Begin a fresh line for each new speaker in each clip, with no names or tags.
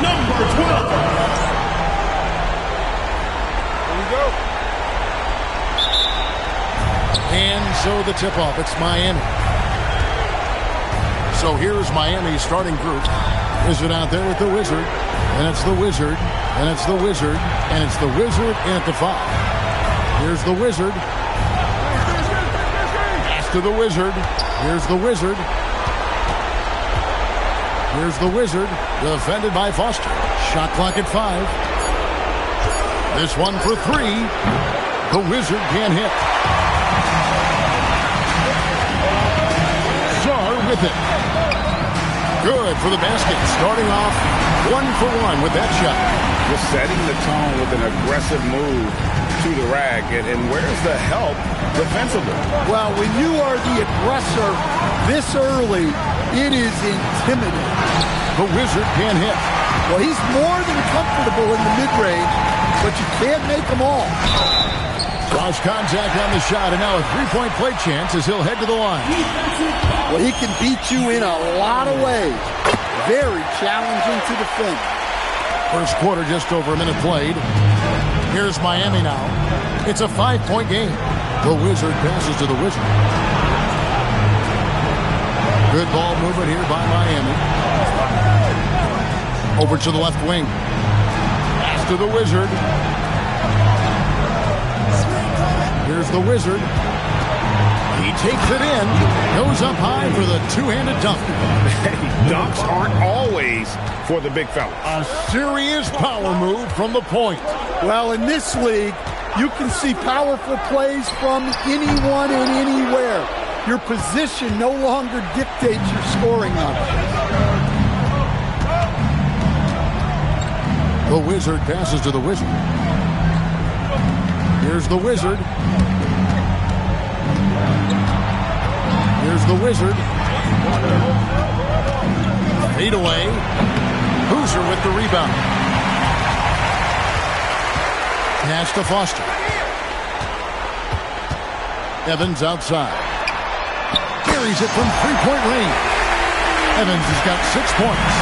number 12.
Here we go.
And so the tip-off, it's Miami. So here's Miami's starting group. Wizard out there with the Wizard. And it's the Wizard. And it's the Wizard. And it's the Wizard in at the 5. Here's the Wizard. Pass to the Wizard. Here's the Wizard. Here's the Wizard. Defended by Foster. Shot clock at 5. This one for 3. The Wizard can't hit. With it. Good for the basket. Starting off 1 for 1 with that shot.
Just setting the tone with an aggressive move to the rack. And where's the help defensively?
Well, when you are the aggressor this early, it is intimidating.
The Wizard can't hit.
Well, he's more than comfortable in the mid-range, but you can't make them all.
Lost contact on the shot, and now a three-point play chance as he'll head to the line.
Well, he can beat you in a lot of ways. Very challenging to defend.
First quarter, just over a minute played. Here's Miami now. It's a 5-point game. The Wizard passes to the Wizard. Good ball movement here by Miami. Over to the left wing. Pass to the Wizard. Here's the Wizard. He takes it in. Goes up high for the two-handed dunk.
Dunks aren't always for the big fella.
A serious power move from the point.
Well, in this league, you can see powerful plays from anyone and anywhere. Your position no longer dictates your scoring options.
The Wizard passes to the Wizard. Here's the Wizard. Here's the Wizard. Fade away. Boozer with the rebound. Pass to Foster. Evans outside. Carries it from three-point range. Evans has got 6 points.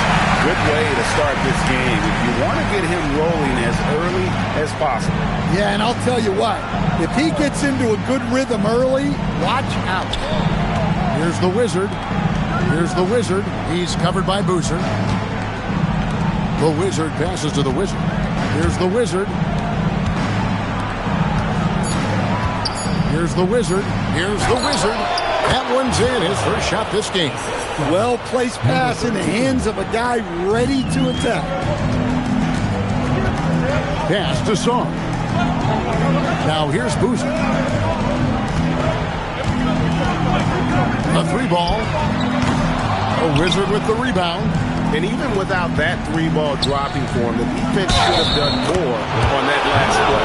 Good way to start this game. If you want to get him rolling as early as possible.
Yeah, and I'll tell you what. If he gets into a good rhythm early, watch out.
Here's the Wizard. Here's the Wizard. He's covered by Boozer. The Wizard passes to the Wizard. Here's the Wizard. Here's the Wizard. Here's the Wizard. That one's in. His first shot this game.
Well-placed pass in the hands of a guy ready to attack.
Pass to Song. Now here's Boozer. A 3-ball. A Wizard with the rebound.
And even without that 3-ball dropping for him, the defense should have done more on that last play.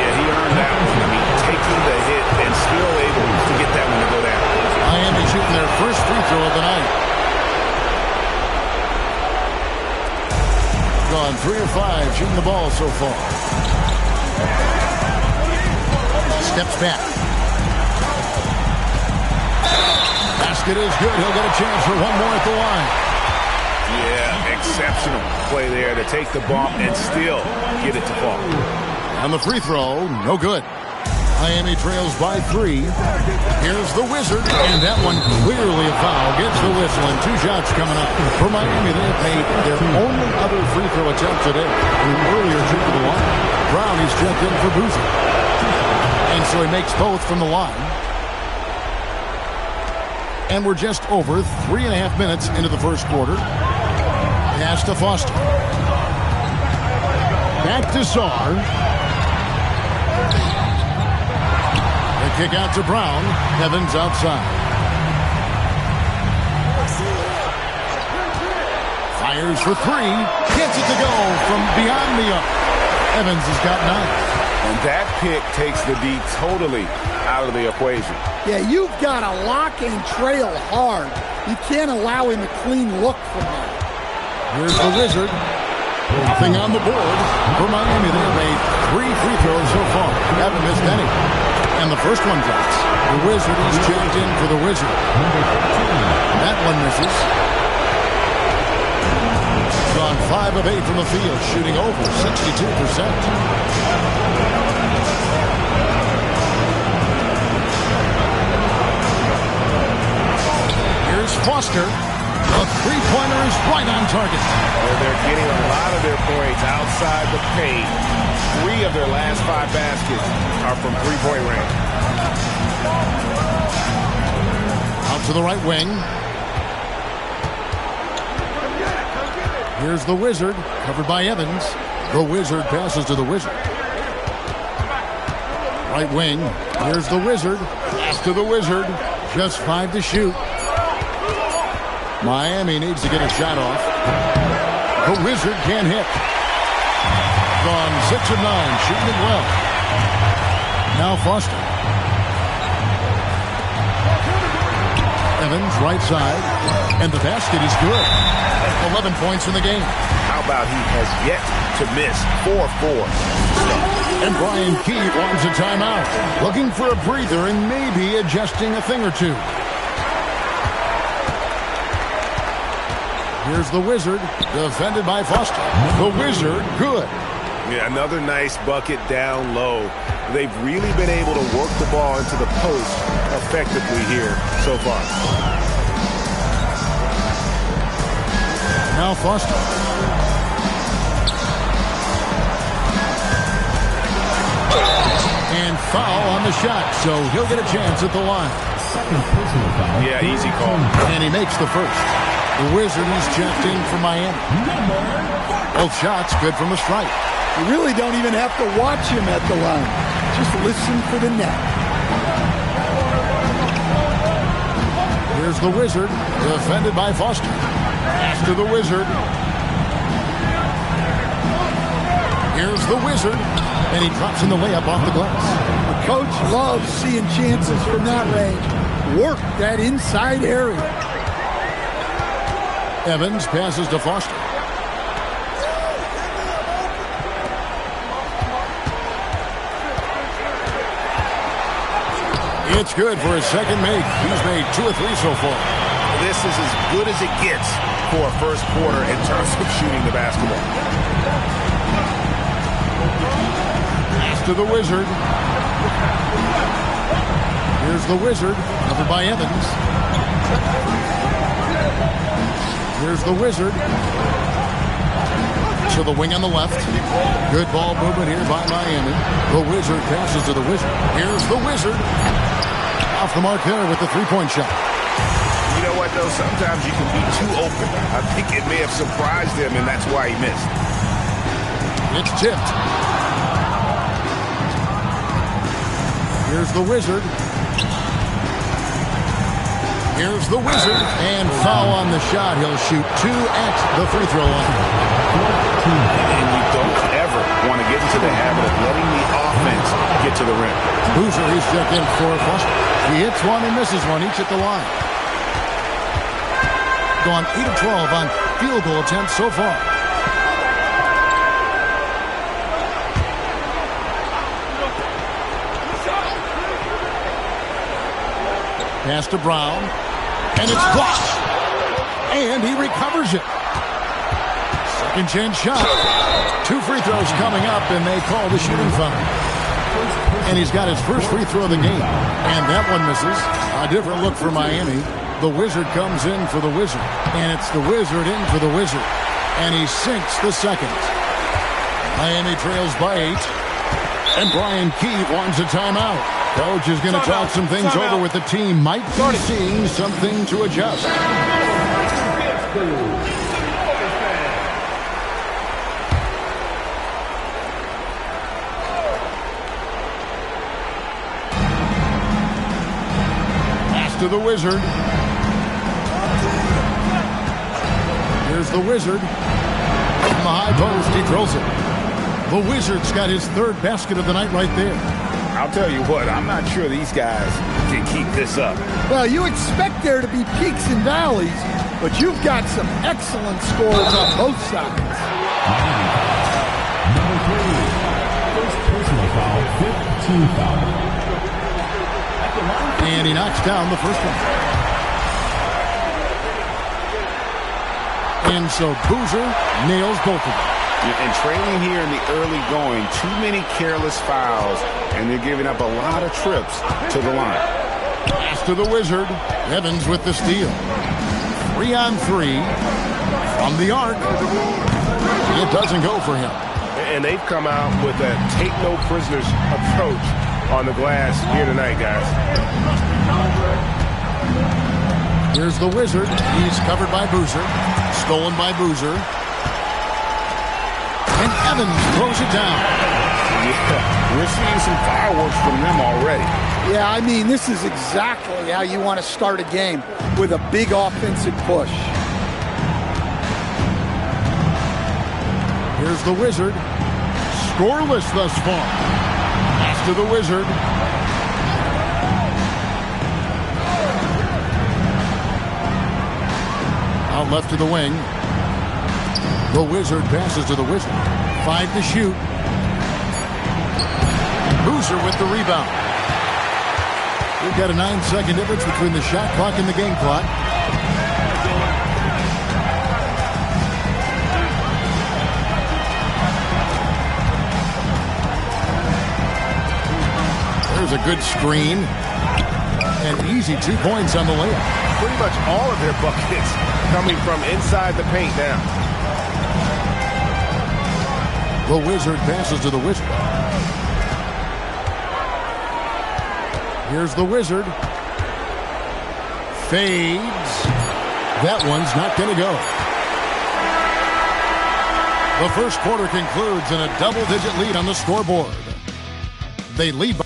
Yeah, he earned that one. I mean, taking the hit and still able to get that one to go down.
Miami shooting their first free throw of the night. Gone 3 of 5 shooting the ball so far. Steps back. Basket is good. He'll get a chance for one more at the line.
Yeah, exceptional play there to take the bump and still get it to fall.
On the free throw, no good. Miami trails by 3. Here's the Wizard, and that one clearly a foul. Gets the whistle, and 2 shots coming up. For Miami, they have made their only other free throw attempt today. An earlier trip to the line. Brown, he's checked in for Boozer. And so he makes both from the line. And we're just over 3.5 minutes into the first quarter. Pass to Foster. Back to Sarr. The kick out to Brown. Evans outside. Fires for 3. Gets it to go from beyond the arc. Evans has got 9.
And that pick takes the D totally out of the equation.
Yeah, you've got to lock and trail hard. You can't allow him a clean look from that.
Here's the Wizard. Nothing on the board for Miami. They've made 3 free throws so far. Haven't missed any. And the first one drops. The Wizard is checked in for the Wizard. That one misses. gone 5 of 8 from the field, shooting over 62%. Here's Foster. A three-pointer is right on target.
Well, they're getting a lot of their points outside the paint. 3 of their last 5 baskets are from three-point range.
Out to the right wing. Here's the Wizard, covered by Evans. The Wizard passes to the Wizard. Right wing. Here's the Wizard. Pass to the Wizard. Just 5 to shoot. Miami needs to get a shot off. The Wizard can't hit. Gone 6 of 9, shooting it well. Now Foster. Evans, right side. And the basket is good. 11 points in the game.
How about he has yet to miss 4-4.
And Brian Key wants a timeout. Looking for a breather and maybe adjusting a thing or two. Here's the Wizard, defended by Foster. The Wizard, good.
Yeah, another nice bucket down low. They've really been able to work the ball into the post effectively here so far.
Now Foster. And foul on the shot, so he'll get a chance at the line.
Yeah, easy call.
And he makes the first. The Wizard is checked in for Miami. Both shots good from the strike.
You really don't even have to watch him at the line. Just listen for the net.
Here's the Wizard, defended by Foster. Pass to the Wizard. Here's the Wizard, and he drops in the layup off the glass.
The coach loves seeing chances from that range. Work that inside area.
Evans passes to Foster. It's good for his second make. He's made 2 or 3 so far.
This is as good as it gets for a first quarter in terms of shooting the basketball.
Pass to the Wizard. Here's the Wizard, covered by Evans. Here's the Wizard. To the wing on the left. Good ball movement here by Miami. The Wizard passes to the Wizard. Here's the Wizard. Off the mark there with the three-point shot.
You know what, though? Sometimes you can be too open. I think it may have surprised him, and that's why he missed.
It's tipped. Here's the Wizard. Here's the Wizard, and foul on the shot. He'll shoot 2 at the free throw line.
And you don't ever want to get into the habit of letting the offense get to the rim.
Boozer, he's checked in for Foster. He hits one and misses one, each at the line. Gone 8 of 12 on field goal attempts so far. Pass to Brown. And it's blocked. And he recovers it. Second chance shot. 2 free throws coming up, and they call the shooting foul. And he's got his first free throw of the game. And that one misses. A different look for Miami. The Wizard comes in for the Wizard. And it's the Wizard in for the Wizard. And he sinks the second. Miami trails by 8. And Brian Key wants a timeout. Coach is going to talk some things over with the team. Might be seeing something to adjust. Pass to the Wizard. Here's the Wizard. From the high post, he throws it. The Wizard's got his 3rd basket of the night right there.
I'll tell you what, I'm not sure these guys can keep this up.
Well, you expect there to be peaks and valleys, but you've got some excellent scores on both sides.
Number 3, first personal foul, 15 foul.
And he knocks down the first one. And so Boozer nails both of them.
And trailing here in the early going, too many careless fouls, and they're giving up a lot of trips to the line.
Pass to the Wizard. Evans with the steal. 3-on-3 from the arc. It doesn't go for him.
And they've come out with a take-no-prisoners approach on the glass here tonight, guys.
Here's the Wizard. He's covered by Boozer. Stolen by Boozer. And Evans throws it down.
Yeah, we're seeing some fireworks from them already.
Yeah, I mean, this is exactly how you want to start a game, with a big offensive push.
Here's the Wizard. Scoreless thus far. Pass to the Wizard. Out left to the wing. The Wizard passes to the Wizard. 5 to shoot. Boozer with the rebound. We've got a 9-second difference between the shot clock and the game clock. There's a good screen. And easy 2 points on the layup.
Pretty much all of their buckets coming from inside the paint now.
The Wizard passes to the Wizard. Here's the Wizard. Fades. That one's not going to go. The first quarter concludes in a double-digit lead on the scoreboard. They lead by...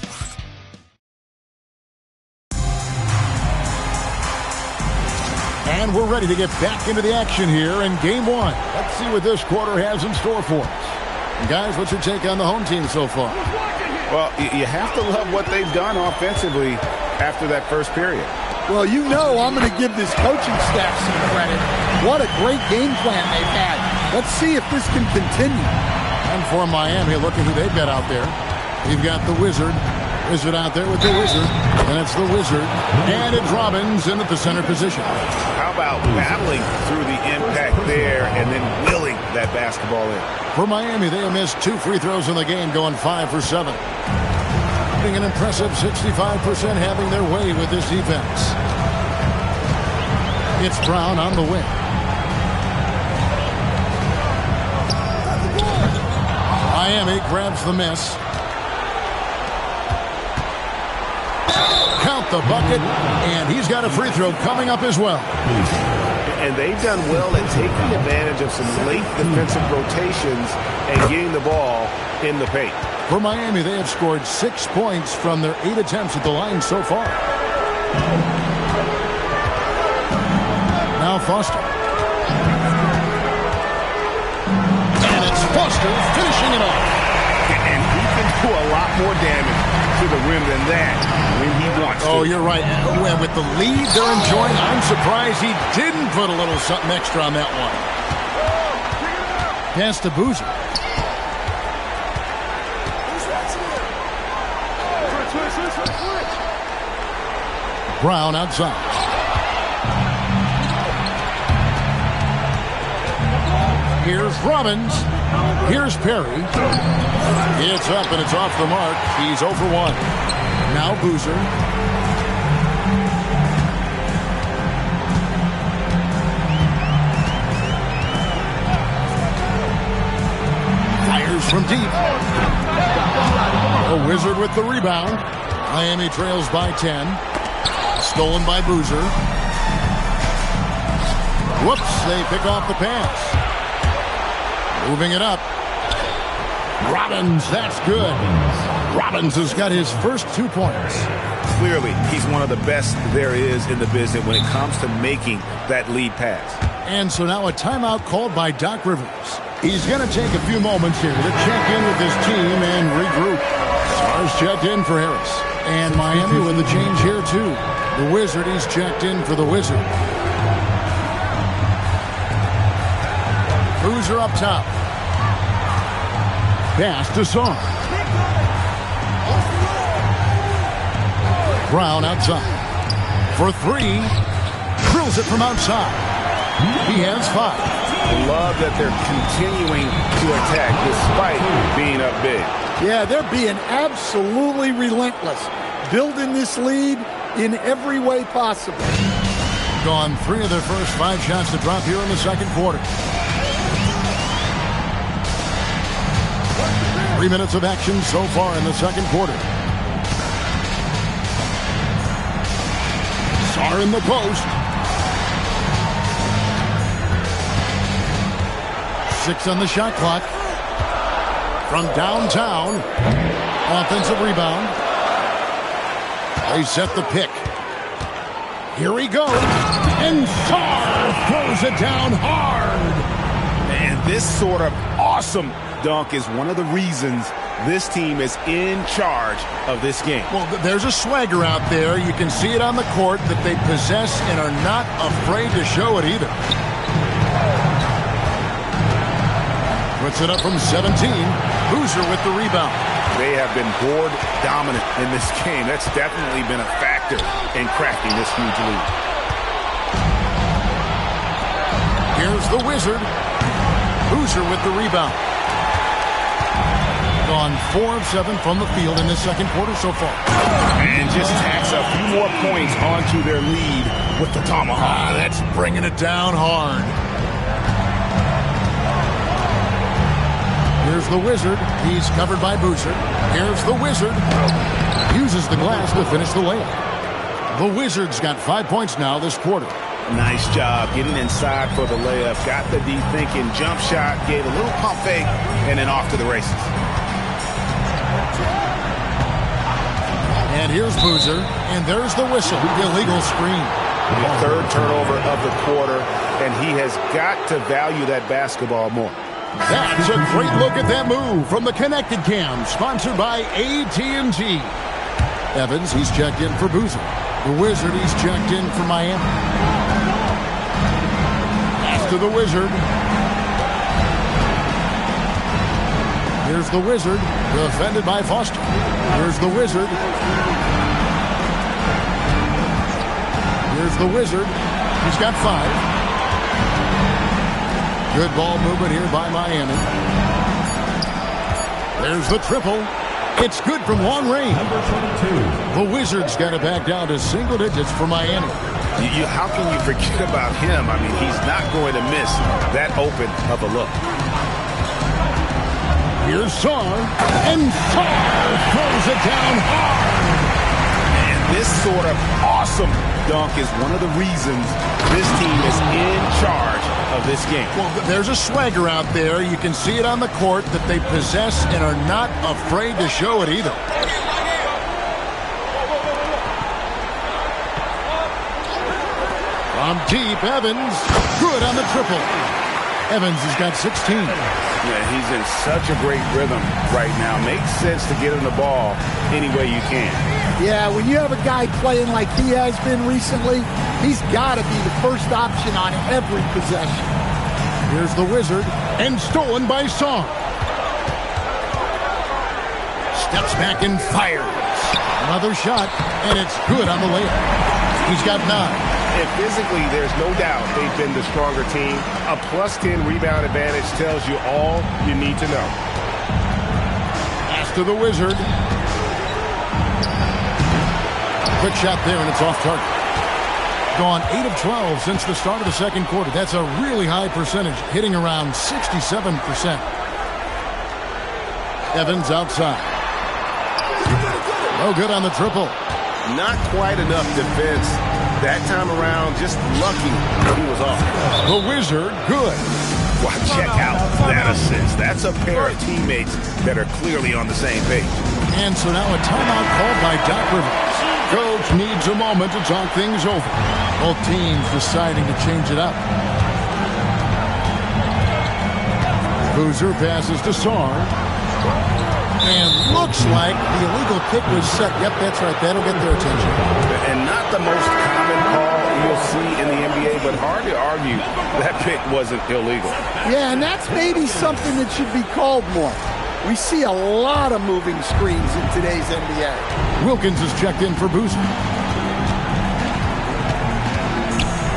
And we're ready to get back into the action here in Game 1. Let's see what this quarter has in store for us. And guys, what's your take on the home team so far?
Well, you have to love what they've done offensively after that first period.
Well, you know I'm going to give this coaching staff some credit. What a great game plan they've had. Let's see if this can continue.
And for Miami, look at who they've got out there. You've got the Wizard. Wizard out there with the Wizard. And it's the Wizard. And it's Robbins in the center position.
How about battling through the impact there and then willing that basketball in?
For Miami, they have missed 2 free throws in the game, going 5 for 7. Being an impressive 65% having their way with this defense. It's Brown on the wing. Miami grabs the miss. Count the bucket, and he's got a free throw coming up as well.
And they've done well at taking advantage of some late defensive rotations and getting the ball in the paint.
For Miami, they have scored 6 points from their 8 attempts at the line so far. Now Foster. And it's Foster finishing it off.
And he can do a lot more damage to the rim than that when he wants to.
Oh, you're right. And with the lead they're enjoying, I'm surprised he didn't put a little something extra on that one. Pass to Boozer. Brown outside. Here's Robbins. Here's Perry. It's up and it's off the mark. He's 0 for 1. Now Boozer. Fires from deep. The Wizard with the rebound. Miami trails by 10. Stolen by Boozer. Whoops, they pick off the pass. Moving it up. Robbins, that's good. Robbins has got his first 2 points.
Clearly, he's one of the best there is in the business when it comes to making that lead pass.
And so now a timeout called by Doc Rivers. He's going to take a few moments here to check in with his team and regroup. Stars checked in for Harris. And Miami with a change here, too. The Wizard, he's checked in for the Wizard. Boozer up top. Pass to Song. Brown outside. For 3. Drills it from outside. He has 5.
I love that they're continuing to attack despite being up big.
Yeah, they're being absolutely relentless, building this lead in every way possible.
Gone 3 of their first 5 shots to drop here in the second quarter. 3 minutes of action so far in the second quarter. Sarr in the post. 6 on the shot clock. From downtown. Offensive rebound. They set the pick. Here he goes. And Sarr throws it down hard.
And this sort of awesome dunk is one of the reasons this team is in charge of this game.
Well, there's a swagger out there. You can see it on the court that they possess and are not afraid to show it either. Puts it up from 17. Boozer with the rebound.
They have been board dominant in this game. That's definitely been a factor in cracking this huge lead.
Here's the Wizard. Boozer with the rebound. Gone 4 of 7 from the field in this second quarter so far.
And just tacks a few more points onto their lead with the tomahawk.
That's bringing it down hard. Here's the Wizard. He's covered by Boozer. Here's the Wizard. Uses the glass to finish the layup. The Wizards got 5 points now this quarter.
Nice job getting inside for the layup. Got the deep thinking jump shot, gave a little pump fake, and then off to the races.
And here's Boozer. And there's the whistle. Illegal screen.
The third turnover of the quarter, and he has got to value that basketball more.
That's a great look at that move from the Connected Cam, sponsored by AT&T. Evans, he's checked in for Boozer. The Wizard, he's checked in for Miami. Pass to the Wizard. Here's the Wizard, defended by Foster. Here's the Wizard. Here's the Wizard. He's got 5. Good ball movement here by Miami. There's the triple. It's good from long range. The Wizards got it back down to single digits for Miami.
How can you forget about him? I mean, he's not going to miss that open of a look.
Here's Sarr. And Sarr throws it down hard.
And this sort of awesome dunk is one of the reasons this team is in charge of this game.
Well, there's a swagger out there. You can see it on the court that they possess and are not afraid to show it either. From deep, Evans. Good on the triple. Evans has got 16.
Yeah, he's in such a great rhythm right now. Makes sense to get him the ball any way you can.
Yeah, when you have a guy playing like he has been recently, he's got to be the first option on every possession.
Here's the Wizard, and stolen by Sarr. Steps back and fires. Another shot, and it's good on the layup. He's got 9.
And physically, there's no doubt they've been the stronger team. A +10 rebound advantage tells you all you need to know.
Pass to the Wizard. Quick shot there, and it's off target. Gone 8 of 12 since the start of the second quarter. That's a really high percentage, hitting around 67%. Evans outside. No good on the triple.
Not quite enough defense that time around. Just lucky he was off.
The Wizard, good.
Wow, check out that assist. That's a pair of teammates that are clearly on the same page.
And so now a timeout called by Doc Rivers. Coach needs a moment to talk things over. Both teams deciding to change it up. Boozer passes to Sarr. And looks like the illegal kick was set. Yep, that's right. That'll get their attention.
And not the most common call you'll see in the NBA, but hard to argue that pick wasn't illegal.
Yeah, and that's maybe something that should be called more. We see a lot of moving screens in today's NBA.
Wilkins is checked in for Boozer.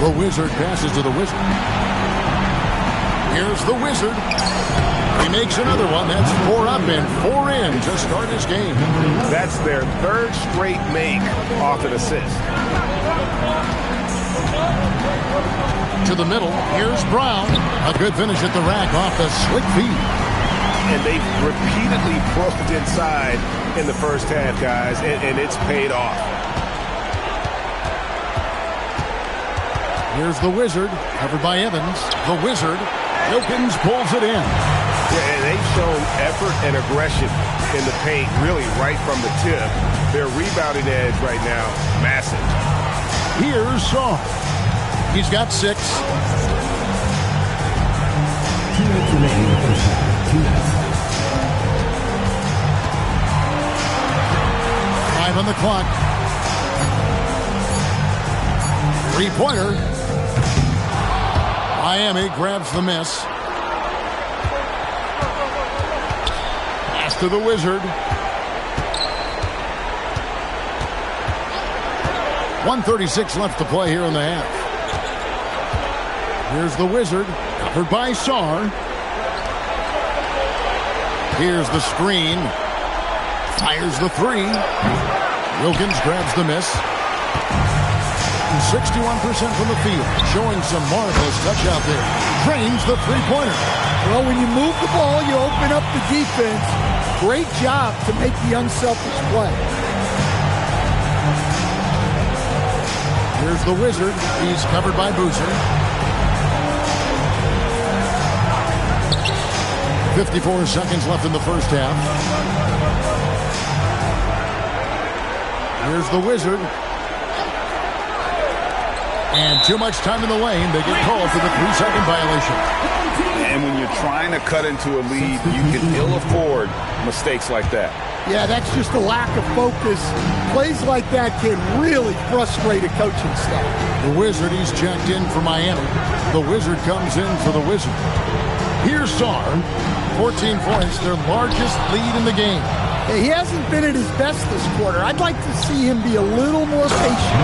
The Wizard passes to the Wizard. Here's the Wizard. He makes another one. That's 4 up and 4 in to start his game.
That's their third straight make off an assist.
To the middle. Here's Brown. A good finish at the rack off the slick feed.
And they've repeatedly probed inside in the first half, guys, and it's paid off.
Here's the Wizard, covered by Evans. The Wizard. Wilkins pulls it in.
Yeah, and they've shown effort and aggression in the paint, really right from the tip. Their rebounding edge right now, massive.
Here's Shaw. He's got 6.
2 minutes remaining in the first half. 2 minutes.
5 on the clock. 3-pointer. Miami grabs the miss. Pass to the Wizard. 1:36 left to play here in the half. Here's the Wizard, covered by Sarr. Here's the screen. Fires the 3. Wilkins grabs the miss. 61% from the field, showing some marvelous touch out there. Drains the 3-pointer.
Well, when you move the ball, you open up the defense. Great job to make the unselfish play.
Here's the Wizard. He's covered by Boozer. 54 seconds left in the first half. Here's the Wizard. And too much time in the lane. They get called for the 3-second violation.
And when you're trying to cut into a lead, you can ill afford mistakes like that.
Yeah, that's just a lack of focus. Plays like that can really frustrate a coaching staff.
The Wizard, he's checked in for Miami. The Wizard comes in for the Wizard. Here's Sarr. 14 points, their largest lead in the game.
He hasn't been at his best this quarter. I'd like to see him be a little more patient.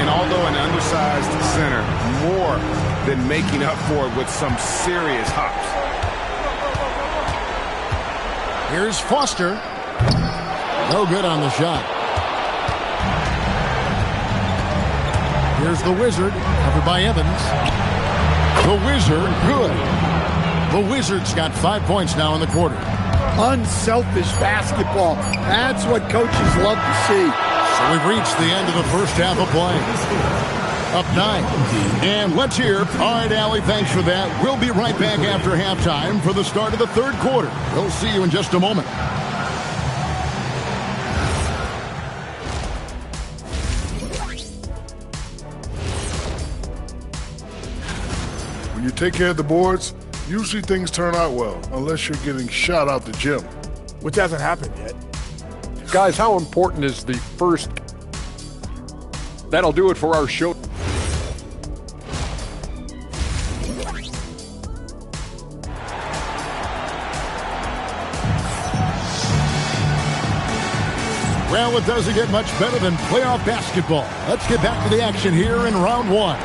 And although an undersized center, more than making up for it with some serious hops.
Here's Foster. No good on the shot. Here's the Wizard, covered by Evans. The Wizard, good. The Wizard's got 5 points now in the quarter.
Unselfish basketball. That's what coaches love to see.
So we've reached the end of the first half of play. Up 9. And let's hear. All right, Allie, thanks for that. We'll be right back after halftime for the start of the third quarter. We'll see you in just a moment.
When you take care of the boards, usually things turn out well, unless you're getting shot out the gym.
Which hasn't happened yet. Guys, how important is the first? That'll do it for our show.
Well, it doesn't get much better than playoff basketball. Let's get back to the action here in round 1.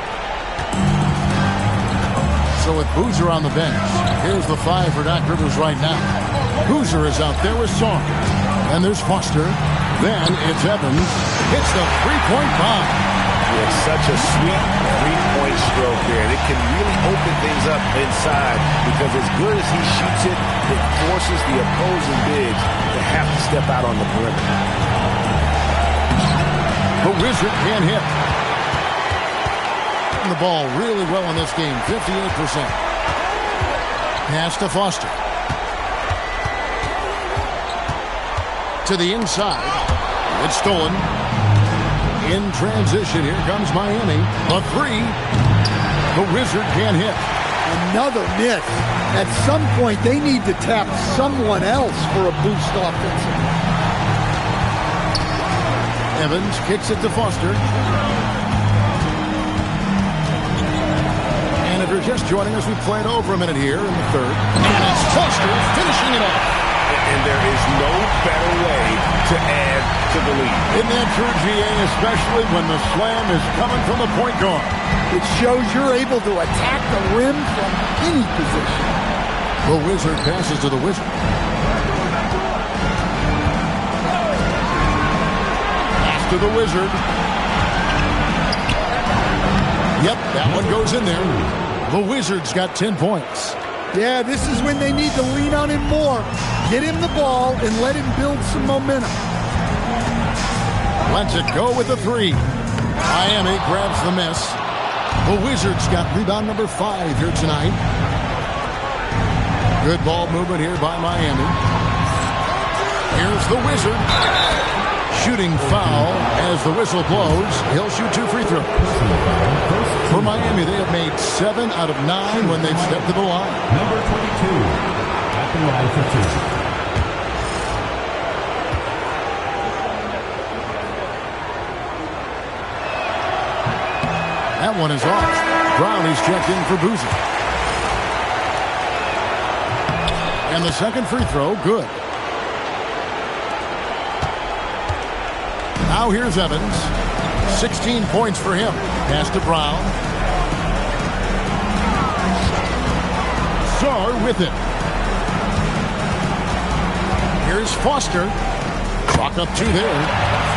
So with Boozer on the bench, here's the 5 for Doc Rivers right now. Boozer is out there with Sarr. And there's Foster. Then it's Evans. Hits the 3-point bomb.
It's such a sweet 3-point stroke there. And it can really open things up inside because as good as he shoots it, it forces the opposing bigs to have to step out on the perimeter.
The Wizard can't hit. The ball really well in this game, 58%. Pass to Foster. To the inside. It's stolen. In transition, here comes Miami. A 3. The Wizard can't hit.
Another miss. At some point, they need to tap someone else for a boost offensively.
Evans kicks it to Foster. And if you're just joining us, we played over a minute here in the third. And it's Foster finishing it off.
Yeah, and there is no better way to add to the lead.
Isn't that true, GA, especially when the slam is coming from the point guard?
It shows you're able to attack the rim from any position.
The Wizard passes to the Wizard. Pass to the Wizard. Yep, that one goes in there. The Wizards got 10 points.
Yeah, this is when they need to lean on him more. Get him the ball and let him build some momentum.
Lets it go with the three. Miami grabs the miss. The Wizards got rebound number 5 here tonight. Good ball movement here by Miami. Here's the Wizard. Shooting foul as the whistle blows. He'll shoot 2 free throws. For Miami, they have made 7 out of 9 when they've stepped to the line.
Number 22 at the line for 2.
That one is off. Brownie's checked in for Boozy. And the second free throw, good. Now here's Evans. 16 points for him. Pass to Brown. Sarr with it. Here's Foster. Clock up 2 there.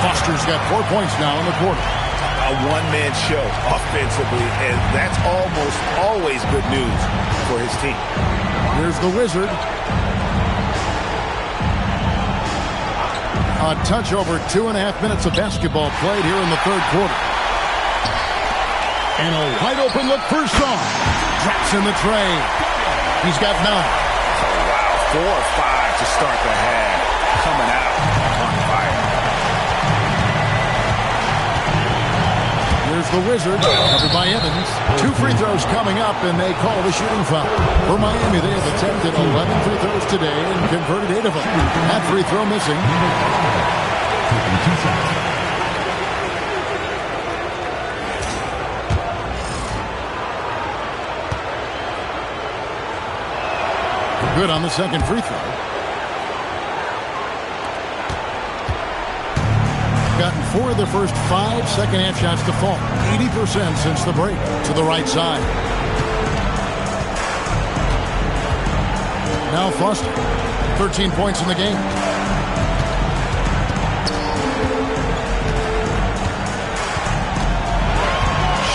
Foster's got 4 points now in the quarter.
A one-man show offensively, and that's almost always good news for his team.
Here's the Wizard. A touch over 2.5 minutes of basketball played here in the third quarter. And a wide open look for Sarr. Drops in the tray. He's got 9.
Oh, wow, 4 or 5 to start the half. Coming out on fire.
Here's the Wizard, covered by Evans. 2 free throws coming up, and they call the shooting foul. For Miami, they have attempted 11 free throws today and converted 8 of them. That free throw missing.
Taking 2 shots.
Good on the second free throw. Gotten 4 of the first 5 second-half shots to fall. 80% since the break. To the right side. Now Foster. 13 points in the game.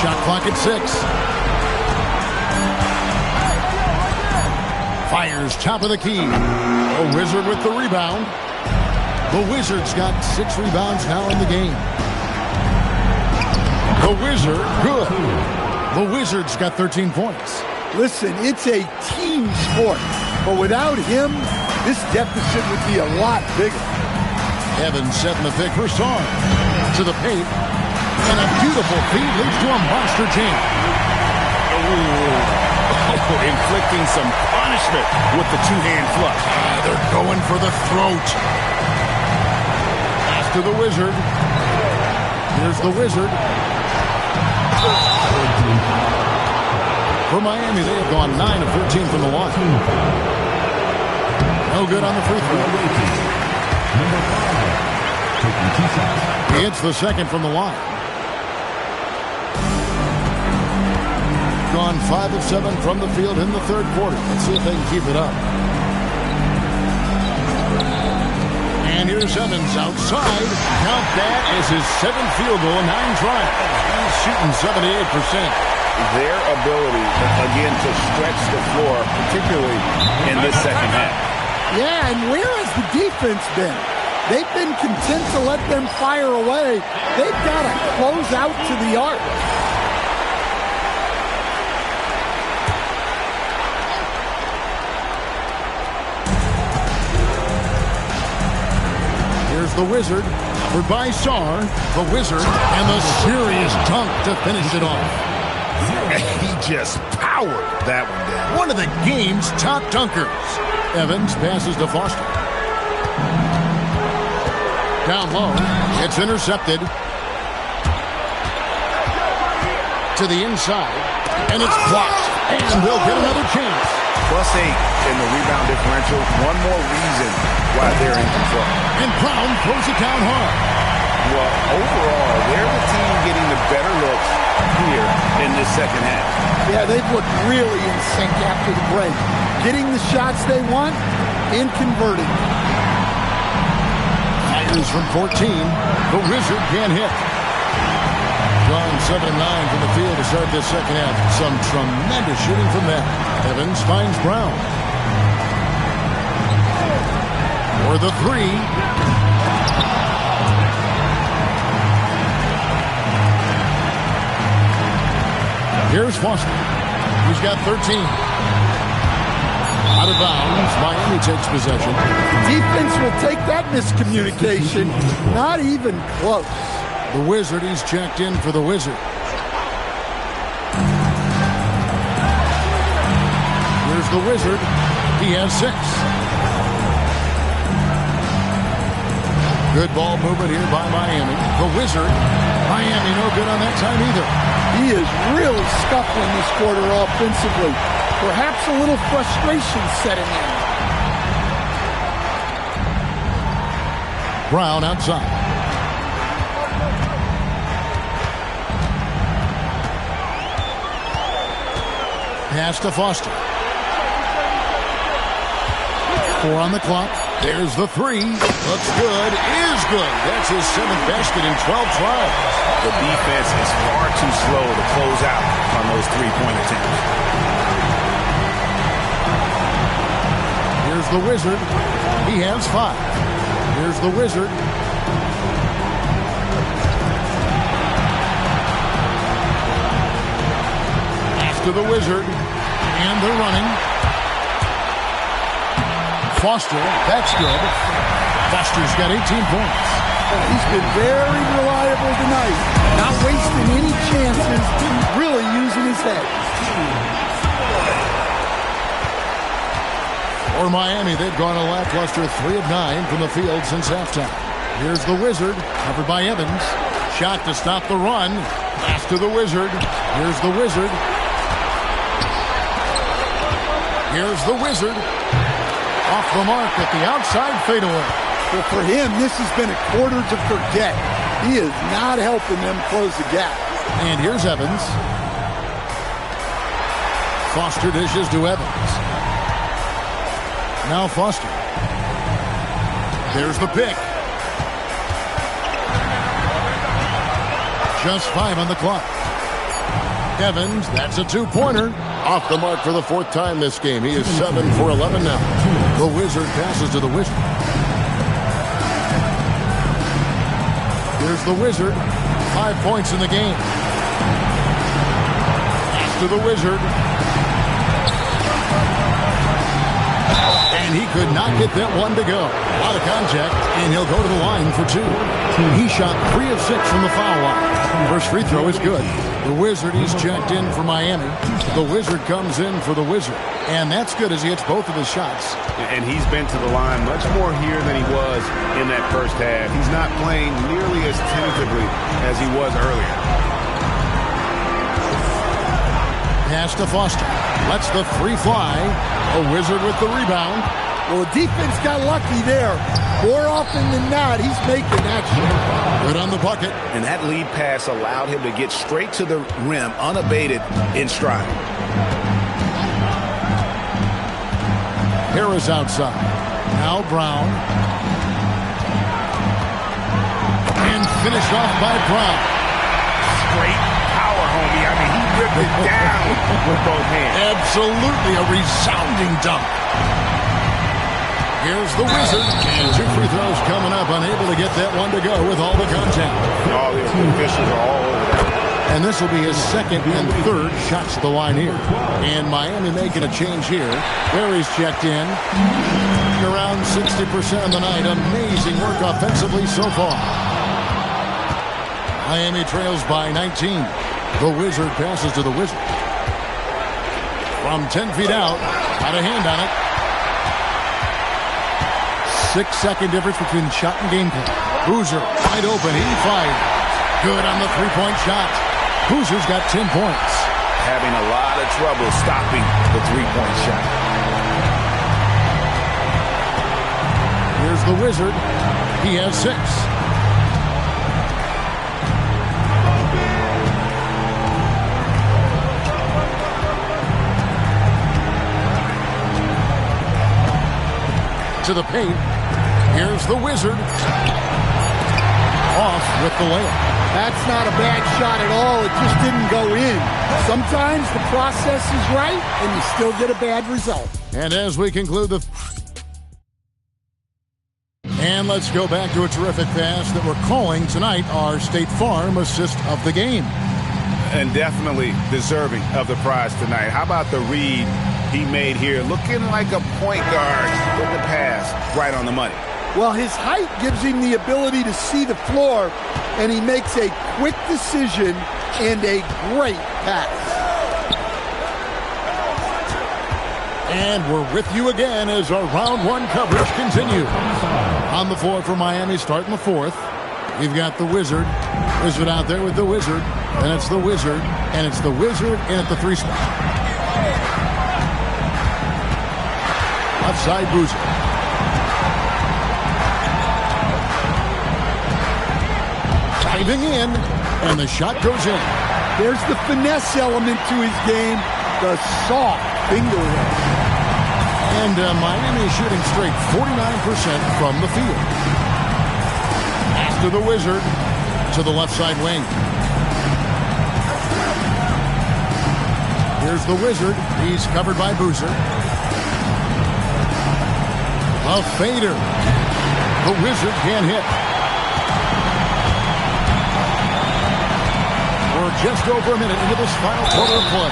Shot clock at 6. Fires top of the key. A Wizard with the rebound. The Wizards got 6 rebounds now in the game. The Wizard, good. The Wizards got 13 points.
Listen, it's a team sport, but without him, this deficit would be a lot bigger.
Evans setting the pick for Sarr. To the paint. And a beautiful feed leads to a monster jam.
Inflicting some punishment with the 2-hand flush.
They're going for the throat. Pass to the Wizard. Here's the Wizard. For Miami, they have gone 9 of 13 from the line. No good on the free throw.
Number 5 taking 2 shots.
He hits the second from the line. Gone 5 of 7 from the field in the third quarter. Let's see if they can keep it up. And here's Evans outside. Count that as his 7th field goal in 9 tries. He's shooting 78%.
Their ability, again, to stretch the floor, particularly in this second half.
Yeah, and where has the defense been? They've been content to let them fire away. They've got to close out to the arc.
Here's the Wizard, covered by Sarr. The Wizard, and the serious dunk to finish it off.
He just powered that one down.
One of the game's top dunkers. Evans passes to Foster. Down low. It's intercepted. To the inside. And it's blocked. And they'll get another chance.
+8 in the rebound differential. One more reason why they're in control.
And Brown throws it down hard.
Well, overall, they're the team getting the better looks here in this second half.
Yeah, they've looked really in sync after the break. Getting the shots they want and converting.
Tigers from 14. The Wizard can't hit. Drawn 7 and 9 from the field to start this second half. Some tremendous shooting from them. Evans finds Brown. For the three. Here's Foster. He's got 13. Out of bounds. Miami takes possession.
Defense will take that miscommunication. Not even close.
The Wizard, he's checked in for the Wizard. Here's the Wizard. He has 6. Good ball movement here by Miami. The Wizard. Miami no good on that time either.
He is really scuffling this quarter offensively. Perhaps a little frustration setting in.
Brown outside. Pass to Foster. 4 on the clock. There's the 3. Looks good. Is good. That's his 7th basket in 12 tries.
The defense is far too slow to close out on those three-point attempts.
Here's the Wizard. He has 5. Here's the Wizard. After the Wizard. And they're running. Foster. That's good. Foster's got 18 points.
He's been very reliable tonight. Not wasting any chances. Really using his head.
For Miami, they've gone a lackluster 3 of 9 from the field since halftime. Here's the Wizard, covered by Evans. Shot to stop the run. Pass to the Wizard. Here's the Wizard. Here's the Wizard. Off the mark at the outside fadeaway.
Well, for him, this has been a quarter to forget. He is not helping them close the gap.
And here's Evans. Foster dishes to Evans. Now Foster. There's the pick. Just 5 on the clock. Evans, that's a 2-pointer. Off the mark for the 4th time this game. He is 7 for 11 now. The Wizard passes to the Wizard. Here's the Wizard. 5 points in the game. Pass to the Wizard. And he could not get that one to go. A lot of contact, and he'll go to the line for 2. He shot 3 of 6 from the foul line. First free throw is good. The Wizard, he's checked in for Miami. The Wizard comes in for the Wizard. And that's good as he hits both of his shots.
And he's been to the line much more here than he was in that first half. He's not playing nearly as tentatively as he was earlier.
Pass to Foster. Lets the 3 fly. A Wizard with the rebound.
Well, the defense got lucky there. More often than not, he's making action.
Good on the bucket.
And that lead pass allowed him to get straight to the rim, unabated in stride.
Harris outside. Now Brown. And finished off by Brown.
Great power, homie. I mean, he ripped it down with both hands.
Absolutely a resounding dunk. Here's the Wizard. And 2 free throws coming up. Unable to get that one to go with all the contact.
All the officials are all over that.
And this will be his 2nd and 3rd shots to the line here. And Miami making a change here. Barry's checked in. Around 60% of the night. Amazing work offensively so far. Miami trails by 19. The Wizard passes to the Wizard. From 10 feet out. Got a hand on it. 6-second difference between shot and game point. Boozer wide open. He fired. Good on the 3-point shot. Boozer's got 10 points.
Having a lot of trouble stopping the 3-point shot.
Here's the Wizard. He has 6. To the paint. Here's the Wizard. Off with the layup.
That's not a bad shot at all. It just didn't go in. Sometimes the process is right, and you still get a bad result.
And as we conclude the... And let's go back to a terrific pass that we're calling tonight our State Farm assist of the game.
And definitely deserving of the prize tonight. How about the read he made here? Looking like a point guard with the pass right on the money.
Well, his height gives him the ability to see the floor, and he makes a quick decision and a great pass.
And we're with you again as our round 1 coverage continues. On the floor for Miami, starting the 4th. We've got the Wizard. Wizard out there with the Wizard. And it's the Wizard. And it's the Wizard in at the 3 spot. Left side, Boozer. Diving in. And the shot goes in.
There's the finesse element to his game. The soft finger roll.
And Miami shooting straight 49% from the field. After the Wizard to the left side wing. Here's the Wizard. He's covered by Boozer. A fader. The Wizard can't hit. We're just over a minute into this final quarter of play.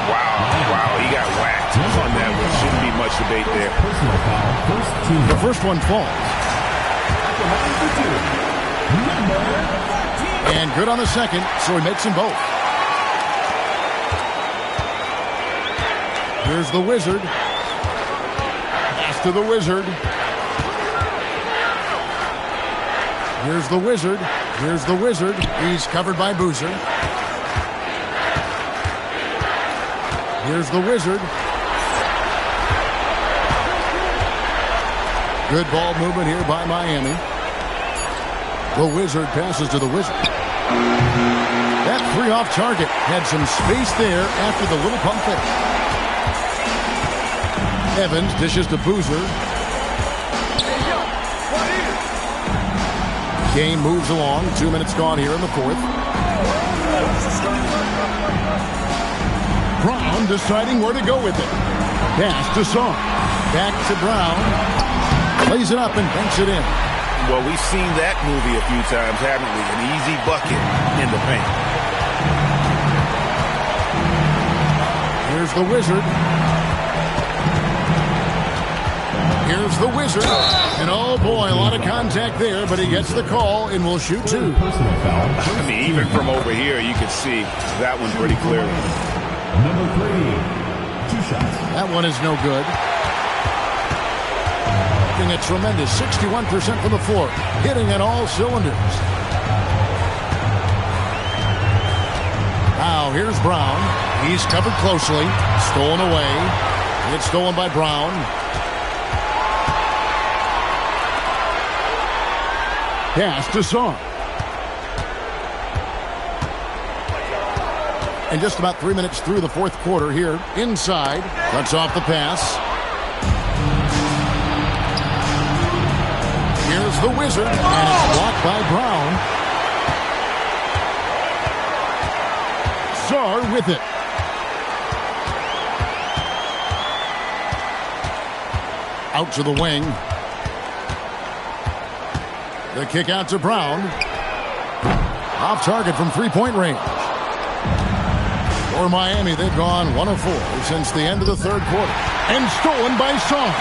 Wow, he got whacked on that one. Shouldn't be much debate there.
Personal foul, first team.
The first one falls. And good on the second, so he makes them both. Here's the Wizard. Pass to the Wizard. Here's the Wizard. Here's the Wizard. He's covered by Boozer. Here's the Wizard. Good ball movement here by Miami. The Wizard passes to the Wizard. That 3 off target had some space there after the little pump fake. Evans dishes to Boozer. Game moves along. 2 minutes gone here in the 4th. Brown deciding where to go with it. Pass to Song. Back to Brown. Lays it up and banks it in.
Well, we've seen that movie a few times, haven't we? An easy bucket in the paint.
Here's the Wizard. Here's the Wizard. And oh boy, a lot of contact there, but he gets the call and will shoot 2.
Personal foul.
I mean, even from over here, you can see that one pretty clearly.
Number 3, 2 shots.
That one is no good. Hitting a tremendous 61% from the floor. Hitting at all cylinders. Now here's Brown. He's covered closely. Stolen away. It's stolen by Brown. Pass to Song. And just about 3 minutes through the 4th quarter here. Inside. Cuts off the pass. Here's the Wizard. And it's blocked by Brown. Sarr with it. Out to the wing. The kick out to Brown. Off target from 3-point range. For Miami, they've gone 1 of 4 since the end of the 3rd quarter. And stolen by Song.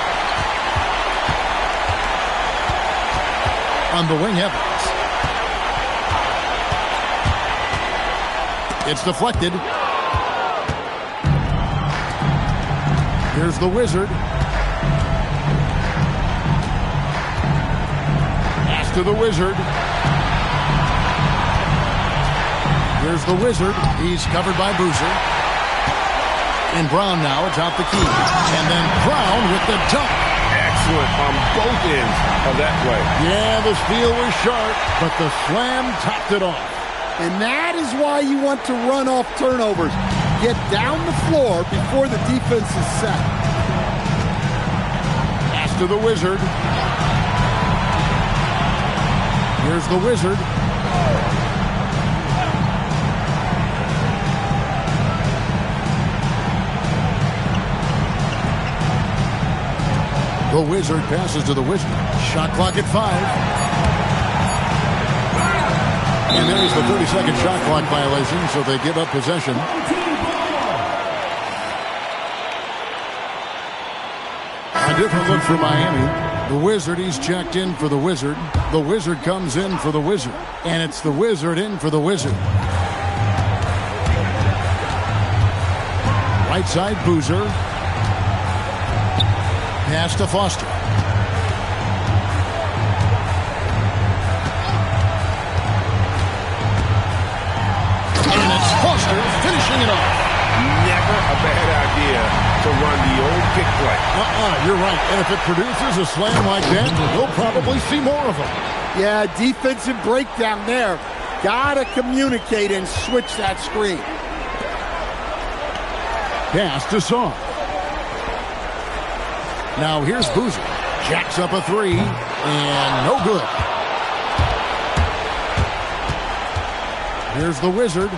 On the wing, Evans. It's deflected. Here's the Wizard. Pass to the Wizard. Here's the Wizard. He's covered by Boozer. And Brown now atop the key. And then Brown with the dunk.
excellent on both ends of that play.
Yeah, the steal was sharp, but the slam topped it off.
And that is why you want to run off turnovers. Get down the floor before the defense is set.
Pass to the Wizard. Here's the Wizard. The Wizard passes to the Wizard. Shot clock at 5. And there's the 30-second shot clock violation, so they give up possession. A different look for Miami. The Wizard, he's checked in for the Wizard. The Wizard comes in for the Wizard. And it's the Wizard in for the Wizard. Right side, Boozer. Pass to Foster. And it's Foster finishing it off.
Never a bad idea to run the old pick play.
You're right. And if it produces a slam like that, we'll probably see more of them.
Yeah, defensive breakdown there. Gotta communicate and switch that screen.
Pass to Song. Now here's Boozer. Jacks up a 3, and no good. Here's the Wizard.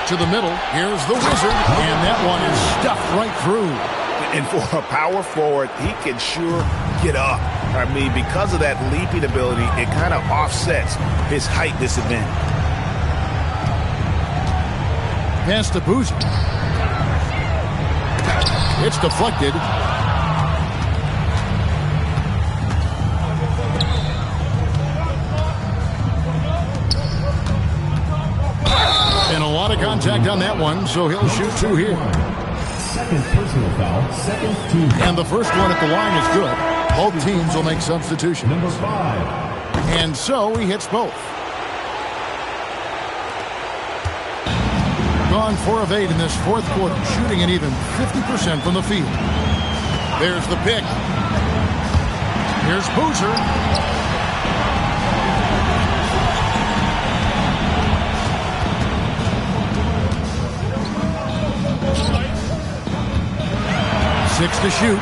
To the middle. Here's the Wizard. And that one is stuffed right through.
And for a power forward, he can sure get up. I mean, because of that leaping ability, it kind of offsets his height disadvantage.
Pass to Boozer. It's deflected. And a lot of contact on that one, so he'll shoot 2 here.
Second personal foul, second team.
And the first one at the line is good. Both teams will make substitutions.
Number 5.
And so he hits both. Gone 4 of 8 in this fourth quarter, shooting an even 50% from the field. There's the pick. Here's Boozer. Six to shoot.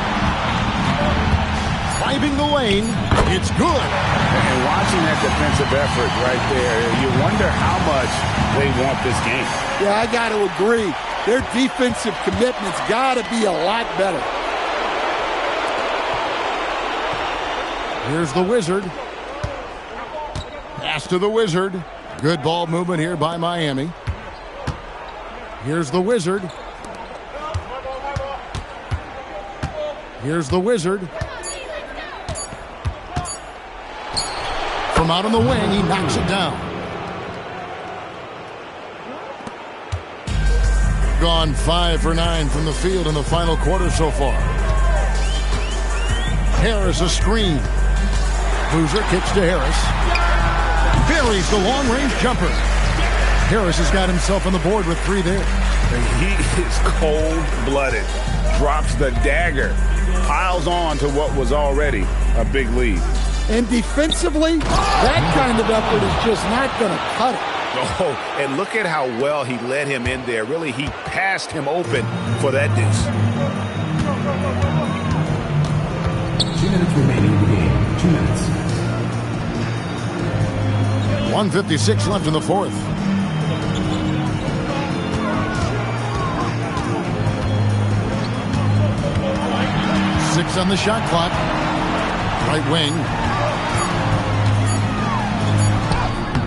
Driving the lane. It's good.
And watching that defensive effort right there, you wonder how much they want this game.
Yeah, I got to agree. Their defensive commitment's got to be a lot better.
Here's the Wizard. Pass to the Wizard. Good ball movement here by Miami. Here's the Wizard. Here's the Wizard. From out on the wing, he knocks it down. Gone 5 for 9 from the field in the final quarter so far. Harris a screen. Boozer kicks to Harris. Buries the long-range jumper. Harris has got himself on the board with 3 there.
He is cold-blooded. Drops the dagger. Piles on to what was already a big lead.
And defensively, that kind of effort is just not going to cut it.
Oh, and look at how well he led him in there. Really, he passed him open for that deuce.
2 minutes remaining in the game. 2 minutes.
1:56 left in the fourth. Six on the shot clock. Right wing.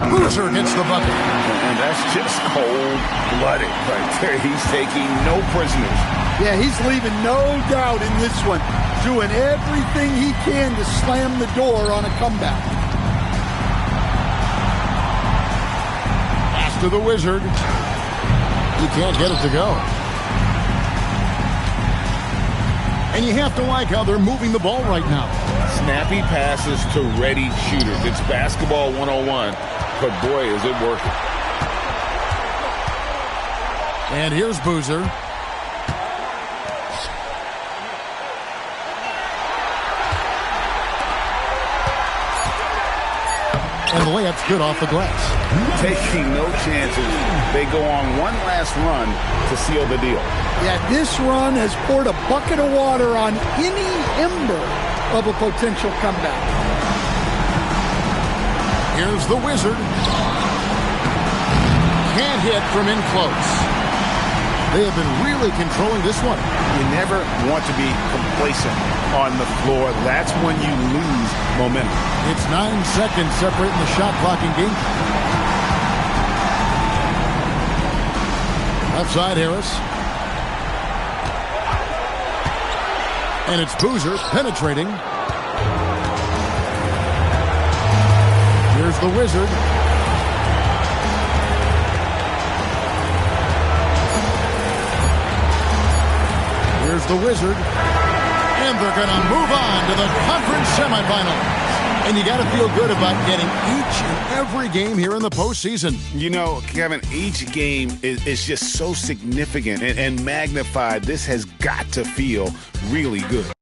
Boozer gets the bucket.
And that's just cold-blooded right there. He's taking no prisoners.
Yeah, he's leaving no doubt in this one. Doing everything he can to slam the door on a comeback.
Pass to the Wizard. He can't get it to go. And you have to like how they're moving the ball right now.
Snappy passes to ready shooters. It's basketball 101, but boy, is it working.
And here's Boozer. And the layup's good off the glass.
Taking no chances. They go on one last run to seal the deal.
Yeah, this run has poured a bucket of water on any ember of a potential comeback.
Here's the Wizard. Can't hit from in close. They have been really controlling this one.
You never want to be complacent on the floor. That's when you lose momentum.
It's 9 seconds separating the shot clock and game. Left side, Harris. And it's Boozer penetrating. Here's the Wizard. Here's the Wizard. And they're going to move on to the conference semifinals. And you got to feel good about getting each and every game here in the postseason.
You know, Kevin, each game is just so significant and magnified. This has got to feel really good.